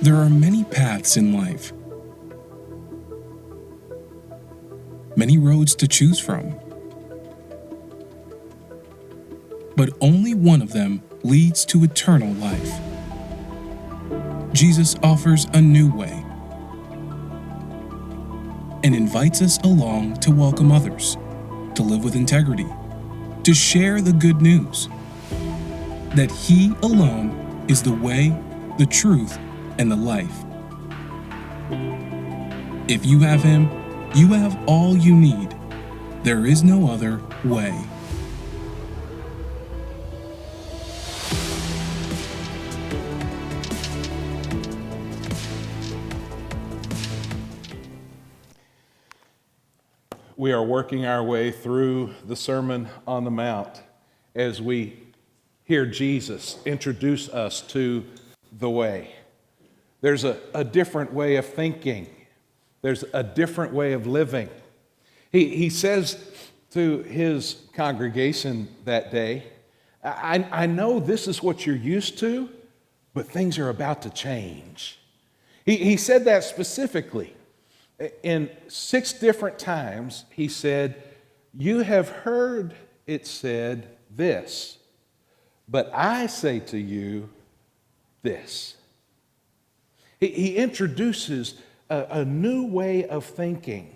There are many paths in life, many roads to choose from, but only one of them leads to eternal life. Jesus offers a new way and invites us along to welcome others, to live with integrity, to share the good news that He alone is the way, the truth, and the life. If you have Him, you have all you need. There is no other way. We are working our way through the Sermon on the Mount as we hear Jesus introduce us to the way. There's a different way of thinking. There's a different way of living. He says to his congregation that day, I know this is what you're used to, but things are about to change. He said that specifically. In 6 different times, he said, you have heard it said this, but I say to you this. He introduces a new way of thinking.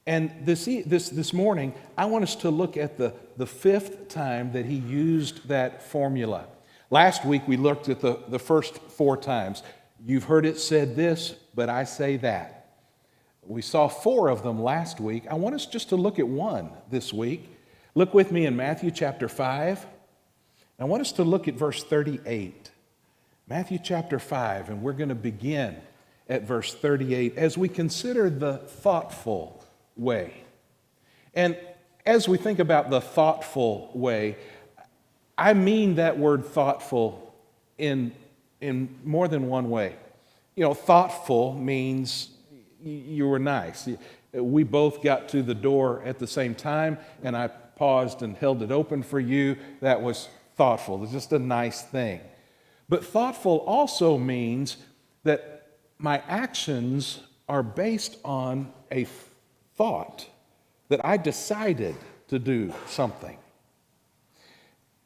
And this morning, I want us to look at the 5th time that he used that formula. Last week, we looked at the first 4 times. You've heard it said this, but I say that. We saw 4 of them last week. I want us just to look at one this week. Look with me in Matthew chapter 5. I want us to look at verse 38. Matthew chapter 5, and we're going to begin at verse 38 as we consider the thoughtful way. And as we think about the thoughtful way, I mean that word thoughtful in more than one way. You know, thoughtful means you were nice. We both got to the door at the same time, and I paused and held it open for you. That was thoughtful. It's just a nice thing. But thoughtful also means that my actions are based on a thought, that I decided to do something.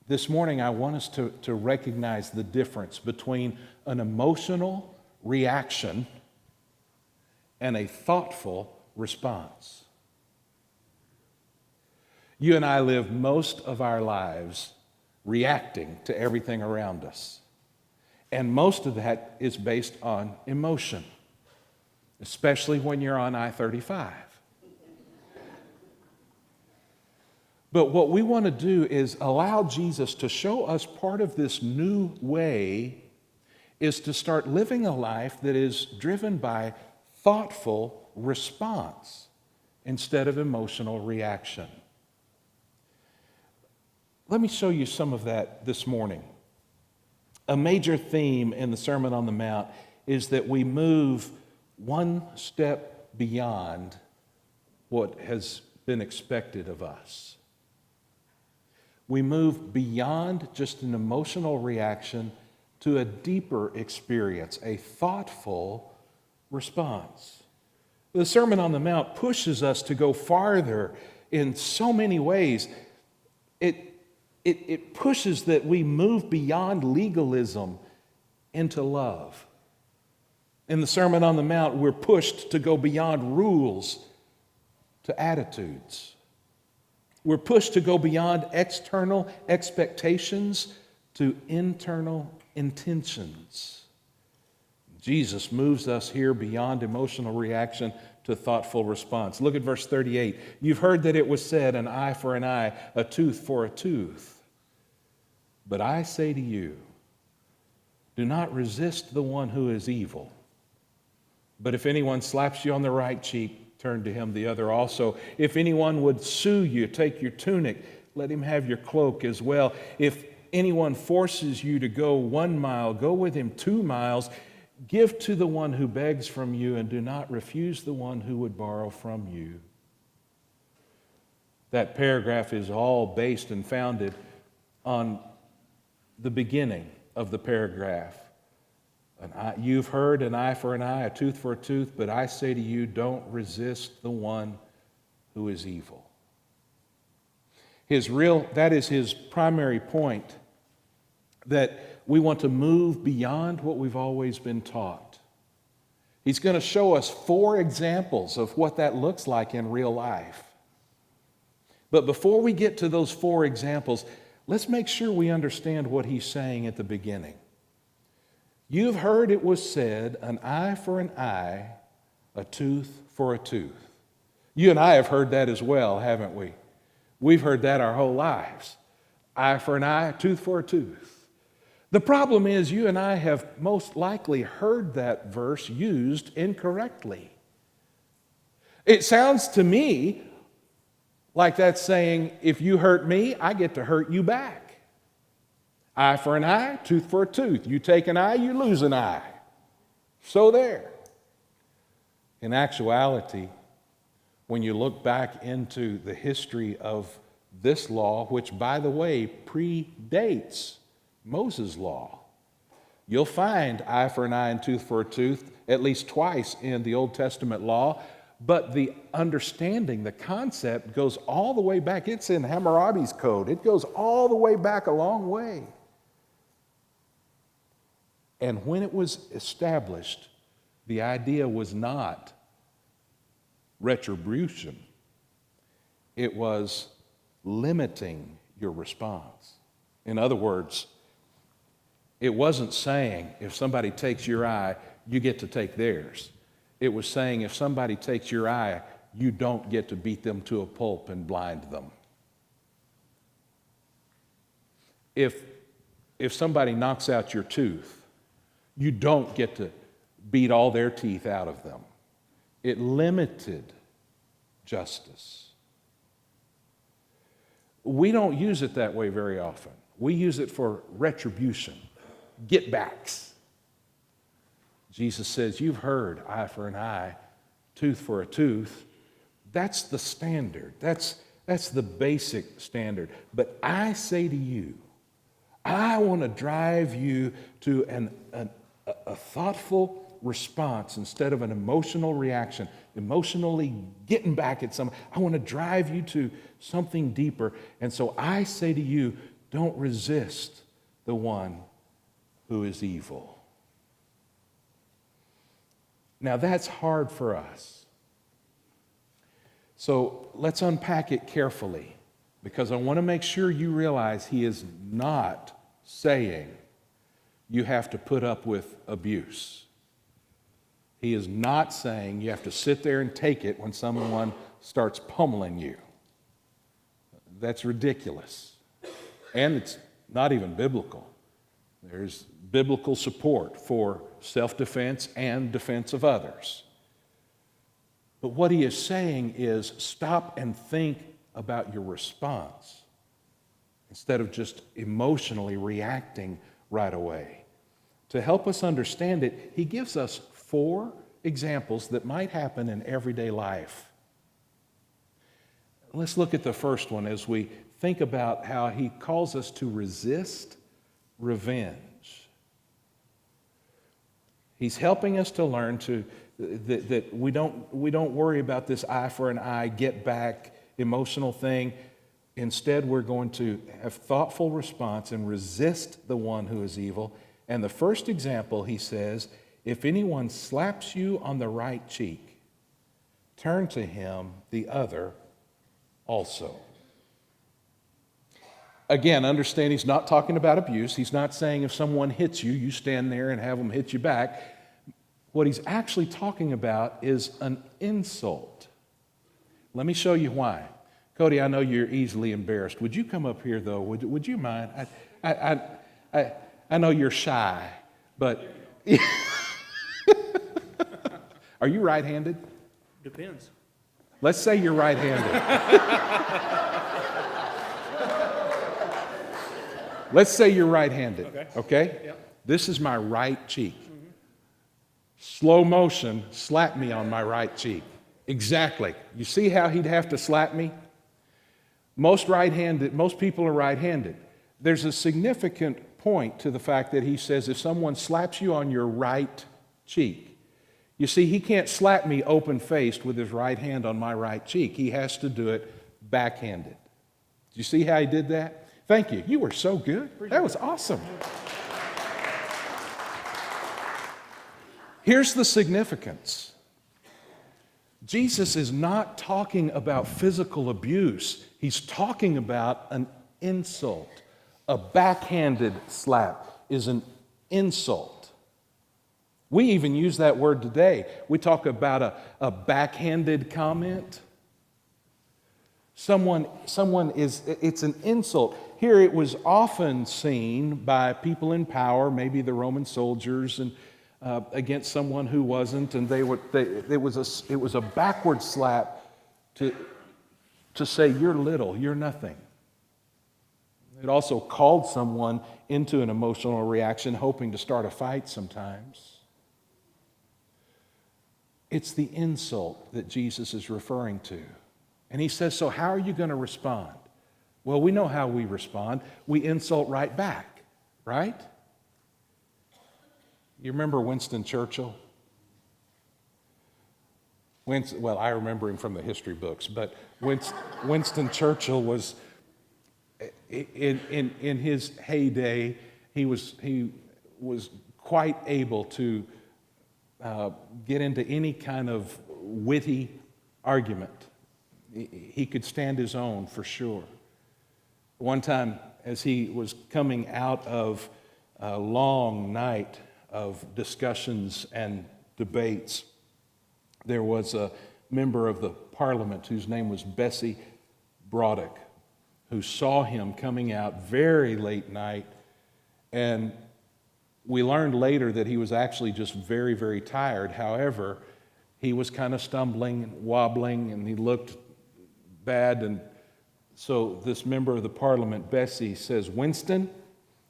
This morning, I want us to recognize the difference between an emotional reaction and a thoughtful response. You and I live most of our lives reacting to everything around us. And most of that is based on emotion, especially when you're on I-35. But what we want to do is allow Jesus to show us part of this new way is to start living a life that is driven by thoughtful response instead of emotional reaction. Let me show you some of that this morning. A major theme in the Sermon on the Mount is that we move one step beyond what has been expected of us. We move beyond just an emotional reaction to a deeper experience, a thoughtful response. The Sermon on the Mount pushes us to go farther in so many ways. It pushes that we move beyond legalism into love. In the Sermon on the Mount, we're pushed to go beyond rules to attitudes. We're pushed to go beyond external expectations to internal intentions. Jesus moves us here beyond emotional reaction to thoughtful response. Look at verse 38. You've heard that it was said, an eye for an eye, a tooth for a tooth. But I say to you, do not resist the one who is evil. But if anyone slaps you on the right cheek, turn to him the other also. If anyone would sue you, take your tunic, let him have your cloak as well. If anyone forces you to go 1 mile, go with him 2 miles. Give to the one who begs from you, and do not refuse the one who would borrow from you. That paragraph is all based and founded on the beginning of the paragraph. You've heard an eye for an eye, a tooth for a tooth, but I say to you, don't resist the one who is evil. That is his primary point, that we want to move beyond what we've always been taught. He's going to show us 4 examples of what that looks like in real life. But before we get to those 4 examples, let's make sure we understand what he's saying at the beginning. You've heard it was said, an eye for an eye, a tooth for a tooth. You and I have heard that as well, haven't we? We've heard that our whole lives. Eye for an eye, tooth for a tooth. The problem is you and I have most likely heard that verse used incorrectly. It sounds to me like that's saying, if you hurt me, I get to hurt you back. Eye for an eye, tooth for a tooth. You take an eye, you lose an eye. So there. In actuality, when you look back into the history of this law, which, by the way, predates Moses' law, you'll find eye for an eye and tooth for a tooth at least twice in the Old Testament law, but the understanding, the concept goes all the way back. It's in Hammurabi's code. It goes all the way back a long way. And when it was established, the idea was not retribution. It was limiting your response. In other words, it wasn't saying if somebody takes your eye, you get to take theirs. It was saying if somebody takes your eye, you don't get to beat them to a pulp and blind them. If somebody knocks out your tooth, you don't get to beat all their teeth out of them. It limited justice. We don't use it that way very often. We use it for retribution, get backs. Jesus says, you've heard eye for an eye, tooth for a tooth. That's the standard. That's the basic standard. But I say to you, I want to drive you to a thoughtful response instead of an emotional reaction, emotionally getting back at someone. I want to drive you to something deeper. And so I say to you, don't resist the one who is evil. Now that's hard for us. So let's unpack it carefully, because I want to make sure you realize he is not saying you have to put up with abuse. He is not saying you have to sit there and take it when someone starts pummeling you. That's ridiculous. And it's not even biblical. There's biblical support for self-defense and defense of others. But what he is saying is stop and think about your response instead of just emotionally reacting right away. To help us understand it, he gives us 4 examples that might happen in everyday life. Let's look at the first one as we think about how he calls us to resist revenge. He's helping us to learn that we don't worry about this eye for an eye, get back, emotional thing. Instead, we're going to have thoughtful response and resist the one who is evil. And the first example, he says, if anyone slaps you on the right cheek, turn to him the other also. Again, understand he's not talking about abuse. He's not saying if someone hits you, you stand there and have them hit you back. What he's actually talking about is an insult. Let me show you why. Cody, I know you're easily embarrassed. Would you come up here, though? Would you mind? I know you're shy, but are you right-handed? Depends. Let's say you're right-handed. Let's say you're right-handed, okay? Yep. This is my right cheek. Mm-hmm. Slow motion, slap me on my right cheek. Exactly. You see how he'd have to slap me? Most people are right-handed. There's a significant point to the fact that he says if someone slaps you on your right cheek, you see, he can't slap me open-faced with his right hand on my right cheek. He has to do it backhanded. Do you see how he did that? Thank you. You were so good. That was awesome. Here's the significance. Jesus is not talking about physical abuse. He's talking about an insult. A backhanded slap is an insult. We even use that word today. We talk about a backhanded comment. It's an insult. Here it was often seen by people in power, maybe the Roman soldiers, and against someone who wasn't, and it was a backward slap to say, you're little, you're nothing. It also called someone into an emotional reaction, hoping to start a fight sometimes. It's the insult that Jesus is referring to. And he says, so how are you going to respond? Well, we know how we respond. We insult right back, right? You remember Winston Churchill? Well, I remember him from the history books, but Winston Churchill was, in his heyday, he was quite able to get into any kind of witty argument. He could stand his own for sure. One time, as he was coming out of a long night of discussions and debates, there was a member of the parliament whose name was Bessie Braddock, who saw him coming out very late night, and we learned later that he was actually just very, very tired. However, he was kind of stumbling and wobbling, and he looked bad, and so this member of the parliament, Bessie, says, Winston,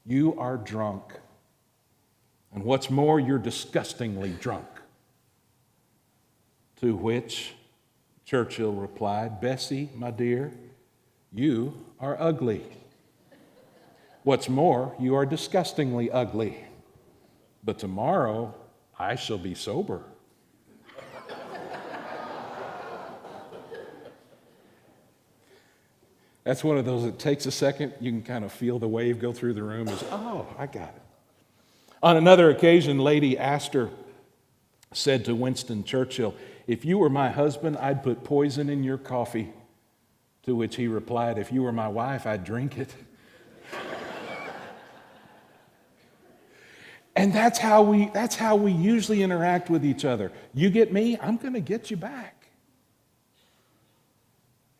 you are drunk. And what's more, you're disgustingly drunk. To which Churchill replied, Bessie, my dear, you are ugly. What's more, you are disgustingly ugly. But tomorrow, I shall be sober. That's one of those that takes a second. You can kind of feel the wave go through the room. It's, oh, I got it. On another occasion, Lady Astor said to Winston Churchill, if you were my husband, I'd put poison in your coffee. To which he replied, if you were my wife, I'd drink it. And that's how we usually interact with each other. You get me, I'm going to get you back.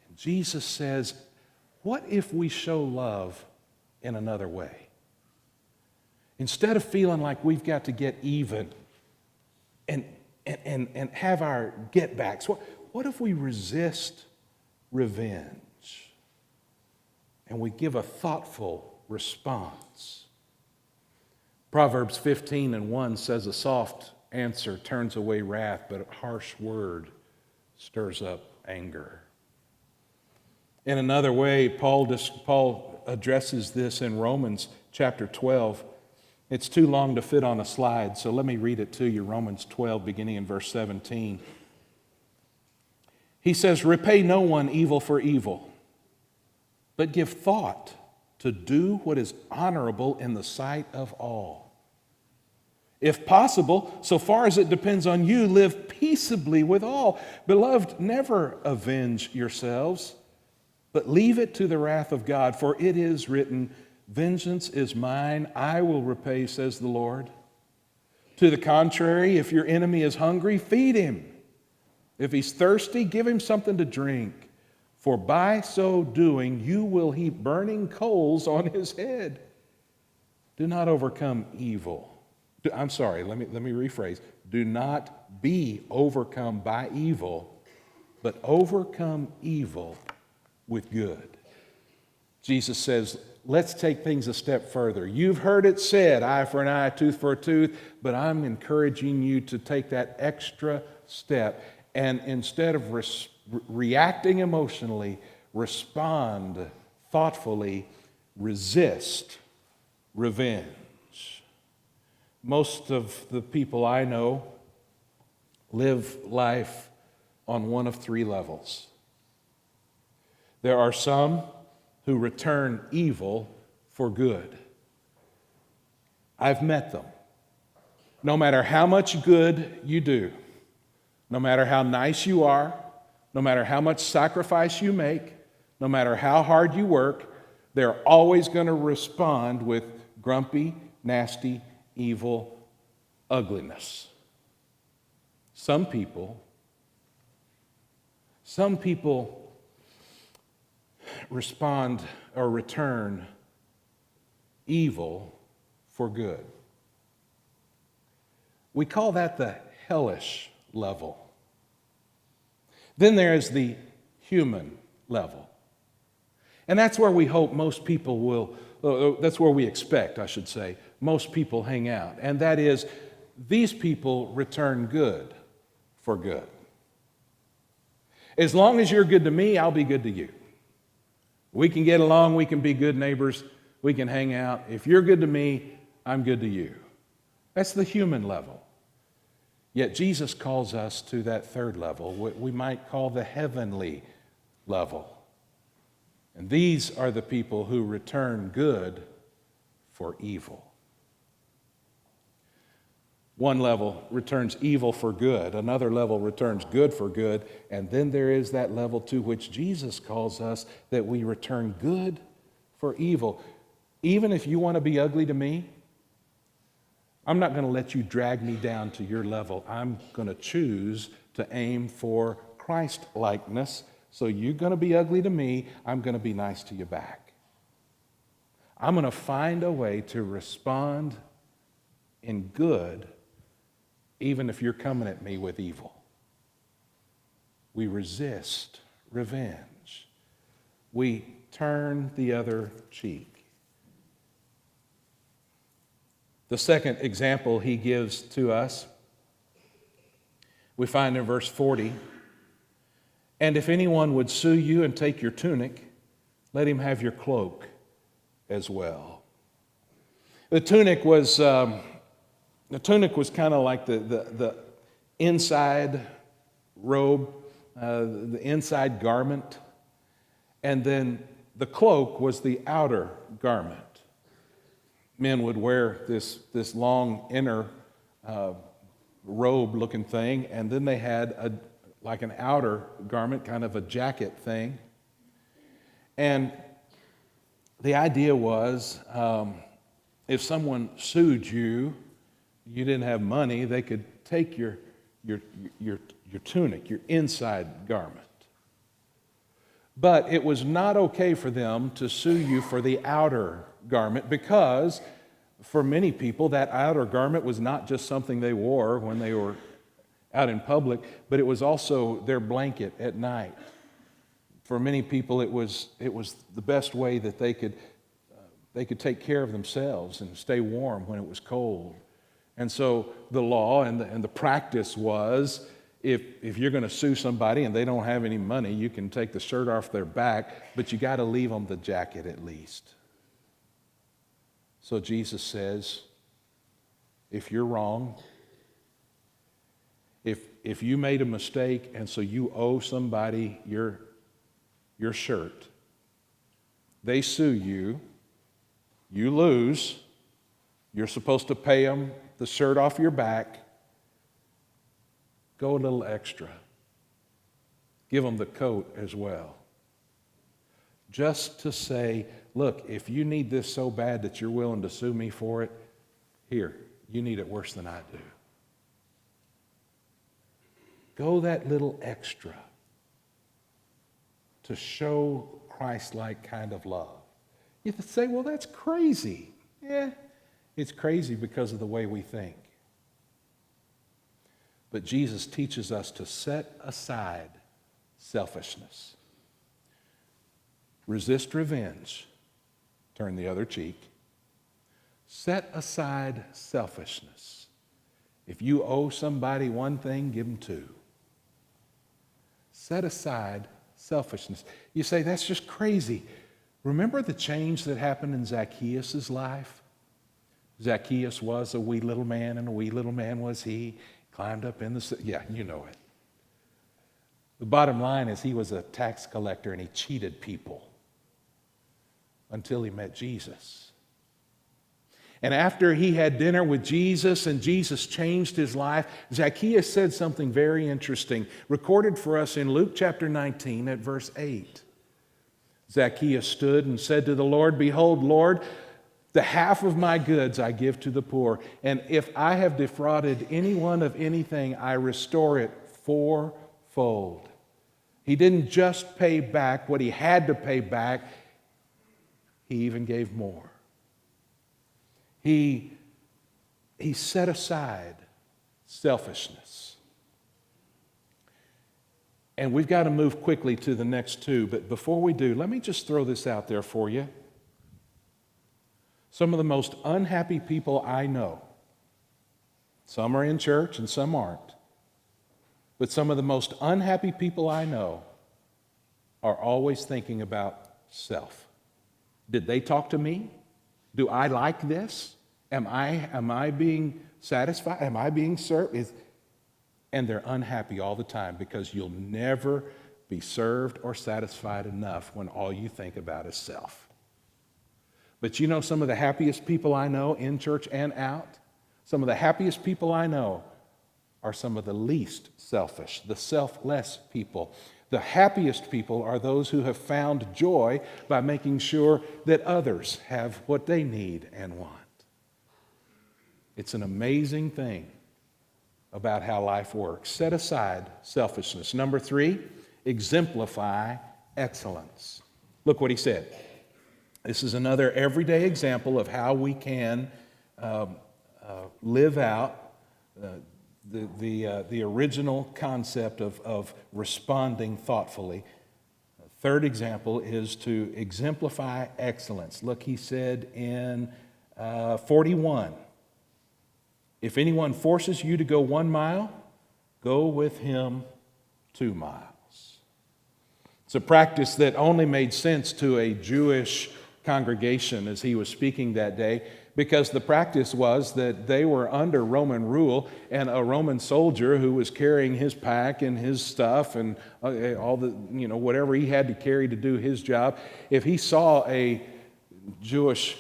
And Jesus says, what if we show love in another way? Instead of feeling like we've got to get even and have our get backs, what if we resist revenge and we give a thoughtful response? Proverbs 15:1 says, a soft answer turns away wrath, but a harsh word stirs up anger. In another way, Paul addresses this in Romans chapter 12. It's too long to fit on a slide, so let me read it to you, Romans 12, beginning in verse 17. He says, repay no one evil for evil, but give thought to do what is honorable in the sight of all. If possible, so far as it depends on you, live peaceably with all. Beloved, never avenge yourselves, but leave it to the wrath of God, for it is written, vengeance is mine, I will repay, says the Lord. To the contrary, if your enemy is hungry, feed him. If he's thirsty, give him something to drink. For by so doing, you will heap burning coals on his head. Do not overcome evil. Let me rephrase. Do not be overcome by evil, but overcome evil with good. Jesus says, let's take things a step further. You've heard it said, eye for an eye, tooth for a tooth, but I'm encouraging you to take that extra step and instead of reacting emotionally, respond thoughtfully, resist revenge. Most of the people I know live life on one of three levels. There are some who return evil for good. I've met them. No matter how much good you do, no matter how nice you are, no matter how much sacrifice you make, no matter how hard you work, they're always going to respond with grumpy, nasty, evil ugliness. Some people respond or return evil for good. We call that the hellish level. Then there is the human level. And that's where we hope most people will, that's where we expect, I should say, most people hang out. And that is, these people return good for good. As long as you're good to me, I'll be good to you. We can get along, we can be good neighbors, we can hang out. If you're good to me, I'm good to you. That's the human level. Yet Jesus calls us to that third level, what we might call the heavenly level. And these are the people who return good for evil. One level returns evil for good, another level returns good for good, and then there is that level to which Jesus calls us that we return good for evil. Even if you want to be ugly to me, I'm not going to let you drag me down to your level. I'm going to choose to aim for Christ-likeness. So you're going to be ugly to me, I'm going to be nice to you back. I'm going to find a way to respond in good, even if you're coming at me with evil. We resist revenge. We turn the other cheek. The second example he gives to us, we find in verse 40. And if anyone would sue you and take your tunic, let him have your cloak as well. The tunic was kind of like the inside robe, the inside garment, and then the cloak was the outer garment. Men would wear this long inner robe-looking thing, and then they had like an outer garment, kind of a jacket thing. And the idea was, if someone sued you, you didn't have money, they could take your tunic, your inside garment. But it was not okay for them to sue you for the outer garment, because for many people that outer garment was not just something they wore when they were out in public, but it was also their blanket at night. For many people, it was the best way that they could take care of themselves and stay warm when it was cold. And so the law and the practice was, if you're going to sue somebody and they don't have any money, you can take the shirt off their back, but you got to leave them the jacket at least. So Jesus says, if you're wrong, if you made a mistake and so you owe somebody your shirt, they sue you, you lose, you're supposed to pay them the shirt off your back, go a little extra. Give them the coat as well. Just to say, look, if you need this so bad that you're willing to sue me for it, here, you need it worse than I do. Go that little extra to show Christ-like kind of love. You say, well, that's crazy. Yeah, it's crazy because of the way we think. But Jesus teaches us to set aside selfishness. Resist revenge. Turn the other cheek. Set aside selfishness. If you owe somebody one thing, give them two. Set aside selfishness. You say, that's just crazy. Remember the change that happened in Zacchaeus' life? Zacchaeus was a wee little man, and a wee little man was he. Climbed up in the... Yeah, you know it. The bottom line is he was a tax collector, and he cheated people until he met Jesus. And after he had dinner with Jesus and Jesus changed his life, Zacchaeus said something very interesting, recorded for us in Luke chapter 19 at verse 8. Zacchaeus stood and said to the Lord, "Behold, Lord, the half of my goods I give to the poor, and if I have defrauded anyone of anything, I restore it fourfold." He didn't just pay back what he had to pay back, he even gave more. He set aside selfishness. And we've got to move quickly to the next two, but before we do, let me just throw this out there for you. Some of the most unhappy people I know, some are in church and some aren't, but some of the most unhappy people I know are always thinking about self. Did they talk to me? Do I like this? Am I being satisfied? Am I being served? And they're unhappy all the time because you'll never be served or satisfied enough when all you think about is self. But you know some of the happiest people I know in church and out? Some of the happiest people I know are some of the least selfish, the selfless people. The happiest people are those who have found joy by making sure that others have what they need and want. It's an amazing thing about how life works. Set aside selfishness. Number 3, exemplify excellence. Look what he said. This is another everyday example of how we can live out the original concept of responding thoughtfully. Third example is to exemplify excellence. Look, he said in 41, "If anyone forces you to go 1 mile, go with him 2 miles." It's a practice that only made sense to a Jewish congregation as he was speaking that day, because the practice was that they were under Roman rule, and a Roman soldier who was carrying his pack and his stuff and all the, whatever he had to carry to do his job, if he saw a Jewish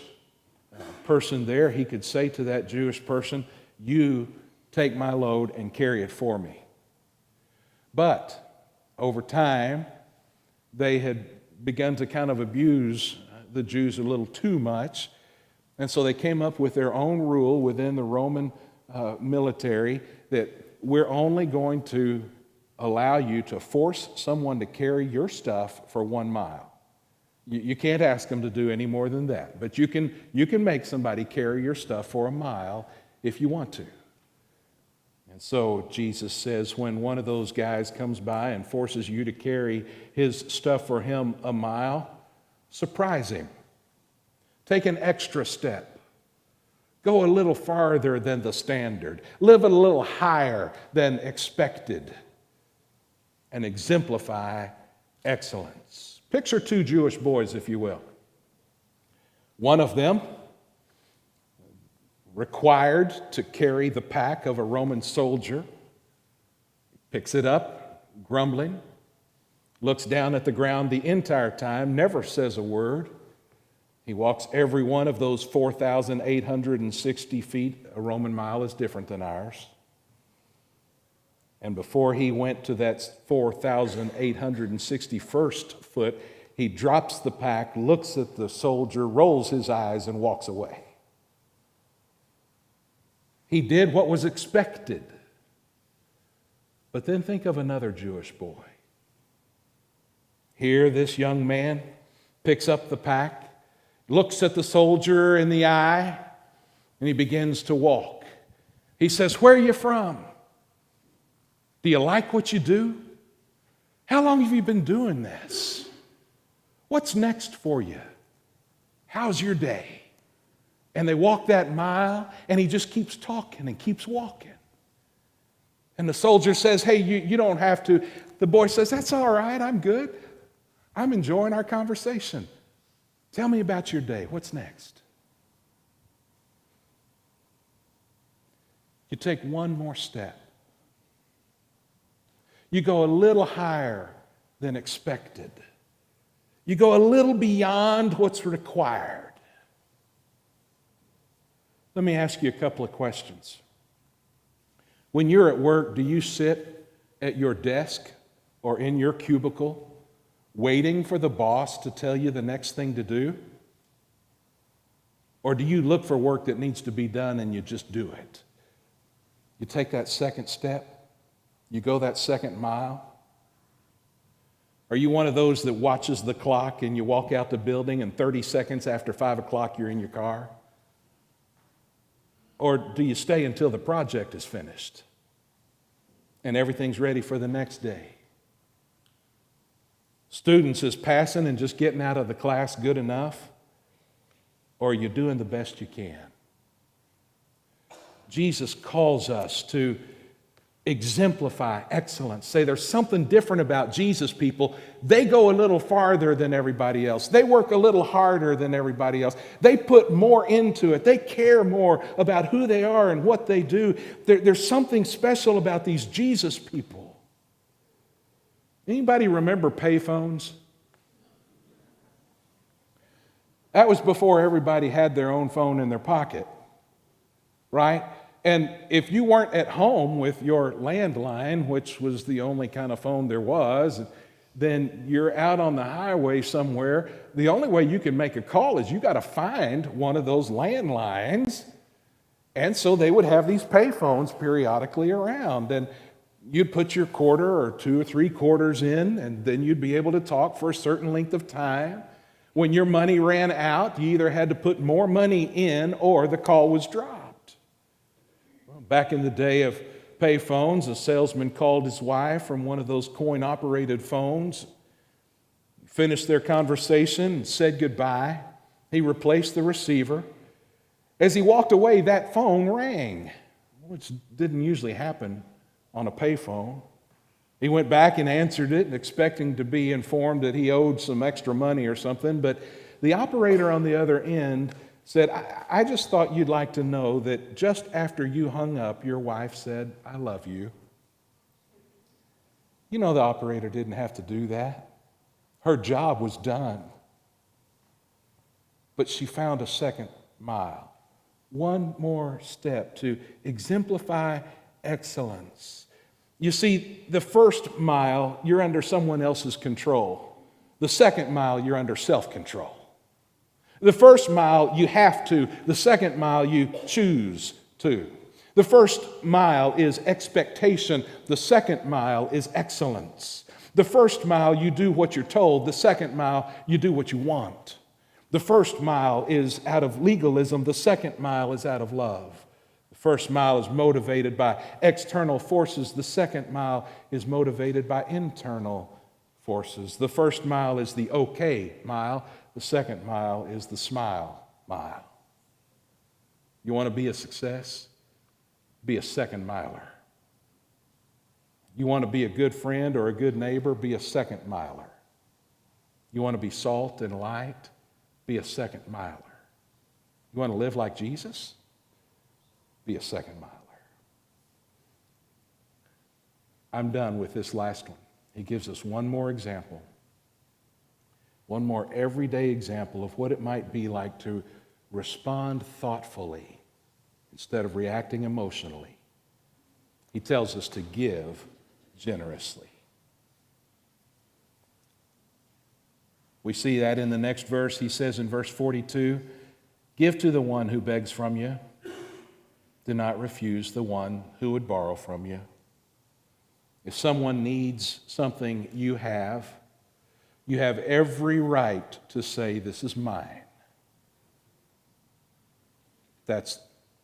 person there, he could say to that Jewish person, "You take my load and carry it for me." But over time, they had begun to kind of abuse the Jews a little too much. And so they came up with their own rule within the Roman military that we're only going to allow you to force someone to carry your stuff for 1 mile. You can't ask them to do any more than that, but you can make somebody carry your stuff for 1 mile if you want to. And so Jesus says, when one of those guys comes by and forces you to carry his stuff for him 1 mile, surprise him. Take an extra step. Go a little farther than the standard. Live a little higher than expected. And exemplify excellence. Picture 2 Jewish boys, if you will. One of them required to carry the pack of a Roman soldier, picks it up, grumbling, looks down at the ground the entire time, never says a word. He walks every one of those 4,860 feet. A Roman mile is different than ours. And before he went to that 4,861st foot, he drops the pack, looks at the soldier, rolls his eyes, and walks away. He did what was expected. But then think of another Jewish boy. Here, this young man picks up the pack, looks at the soldier in the eye, and he begins to walk. He says, "Where are you from? Do you like what you do? How long have you been doing this? What's next for you? How's your day?" And they walk that mile, and he just keeps talking and keeps walking. And the soldier says, "Hey, you don't have to." The boy says, "That's all right, I'm good. I'm enjoying our conversation. Tell me about your day. What's next?" You take one more step. You go a little higher than expected. You go a little beyond what's required. Let me ask you a couple of questions. When you're at work, do you sit at your desk or in your cubicle waiting for the boss to tell you the next thing to do? Or do you look for work that needs to be done and you just do it? You take that second step, you go that second mile. Are you one of those that watches the clock and you walk out the building and 30 seconds after 5 o'clock you're in your car? Or do you stay until the project is finished and everything's ready for the next day? Students, is passing and just getting out of the class good enough? Or are you doing the best you can? Jesus calls us to exemplify excellence. Say there's something different about Jesus people. They go a little farther than everybody else. They work a little harder than everybody else. They put more into it. They care more about who they are and what they do. There's something special about these Jesus people. Anybody remember payphones? That was before everybody had their own phone in their pocket, right? And if you weren't at home with your landline, which was the only kind of phone there was, then you're out on the highway somewhere. The only way you can make a call is you got to find one of those landlines. And so they would have these payphones periodically around. And you'd put your quarter or 2 or 3 quarters in, and then you'd be able to talk for a certain length of time. When your money ran out, you either had to put more money in or the call was dropped. Back in the day of payphones, a salesman called his wife from one of those coin-operated phones, finished their conversation, and said goodbye. He replaced the receiver. As he walked away, that phone rang, which didn't usually happen on a payphone. He went back and answered it, expecting to be informed that he owed some extra money or something, but the operator on the other end said, I just thought you'd like to know that just after you hung up, your wife said, I love you. You know, the operator didn't have to do that. Her job was done. But she found a second mile, one more step to exemplify excellence. You see, the first mile, you're under someone else's control. The second mile, you're under self-control. The first mile, you have to. The second mile, you choose to. The first mile is expectation. The second mile is excellence. The first mile, you do what you're told. The second mile, you do what you want. The first mile is out of legalism. The second mile is out of love. The first mile is motivated by external forces. The second mile is motivated by internal forces. The first mile is the okay mile. The second mile is the smile mile. You want to be a success? Be a second miler. You want to be a good friend or a good neighbor? Be a second miler. You want to be salt and light? Be a second miler. You want to live like Jesus? Be a second miler. I'm done with this last one. He gives us one more example. One more everyday example of what it might be like to respond thoughtfully instead of reacting emotionally. He tells us to give generously. We see that in the next verse. He says in verse 42, give to the one who begs from you. Do not refuse the one who would borrow from you. If someone needs something you have every right to say, this is mine. That's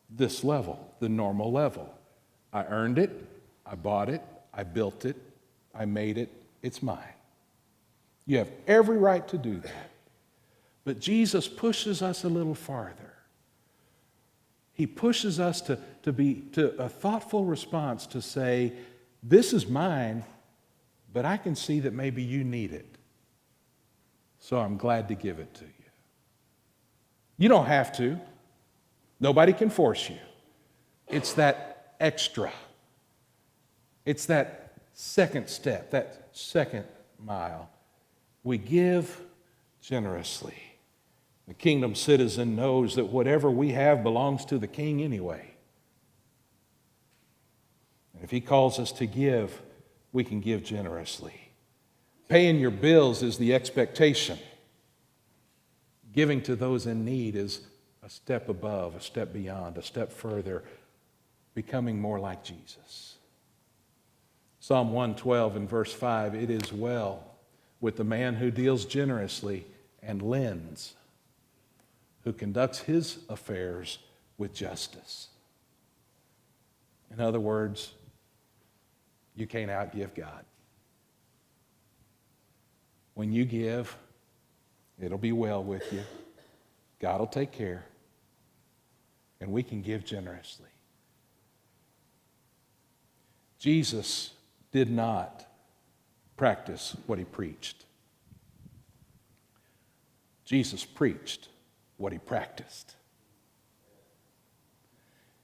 this level, the normal level. I earned it, I bought it, I built it, I made it, it's mine. You have every right to do that. But Jesus pushes us a little farther. He pushes us to a thoughtful response to say, this is mine, but I can see that maybe you need it. So I'm glad to give it to you. You don't have to. Nobody can force you. It's that extra. It's that second step, that second mile. We give generously. The kingdom citizen knows that whatever we have belongs to the king anyway. And if he calls us to give, we can give generously. Paying your bills is the expectation. Giving to those in need is a step above, a step beyond, a step further, becoming more like Jesus. Psalm 112 and verse 5, it is well with the man who deals generously and lends, who conducts his affairs with justice. In other words, you can't outgive God. When you give, it'll be well with you. God will take care. And we can give generously. Jesus did not practice what he preached. Jesus preached what he practiced.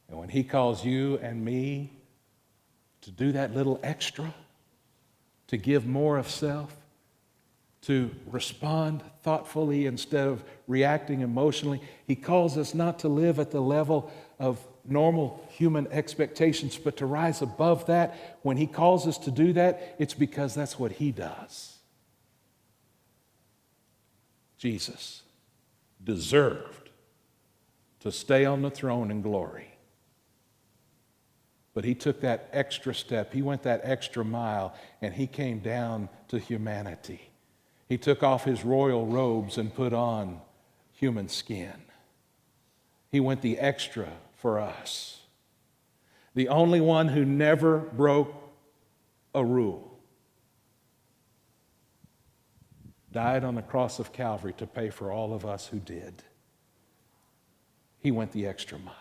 And when he calls you and me to do that little extra, to give more of self, to respond thoughtfully instead of reacting emotionally, he calls us not to live at the level of normal human expectations, but to rise above that. When he calls us to do that, it's because that's what he does. Jesus deserved to stay on the throne in glory. But he took that extra step, he went that extra mile, and he came down to humanity. He took off his royal robes and put on human skin. He went the extra for us. The only one who never broke a rule died on the cross of Calvary to pay for all of us who did. He went the extra mile.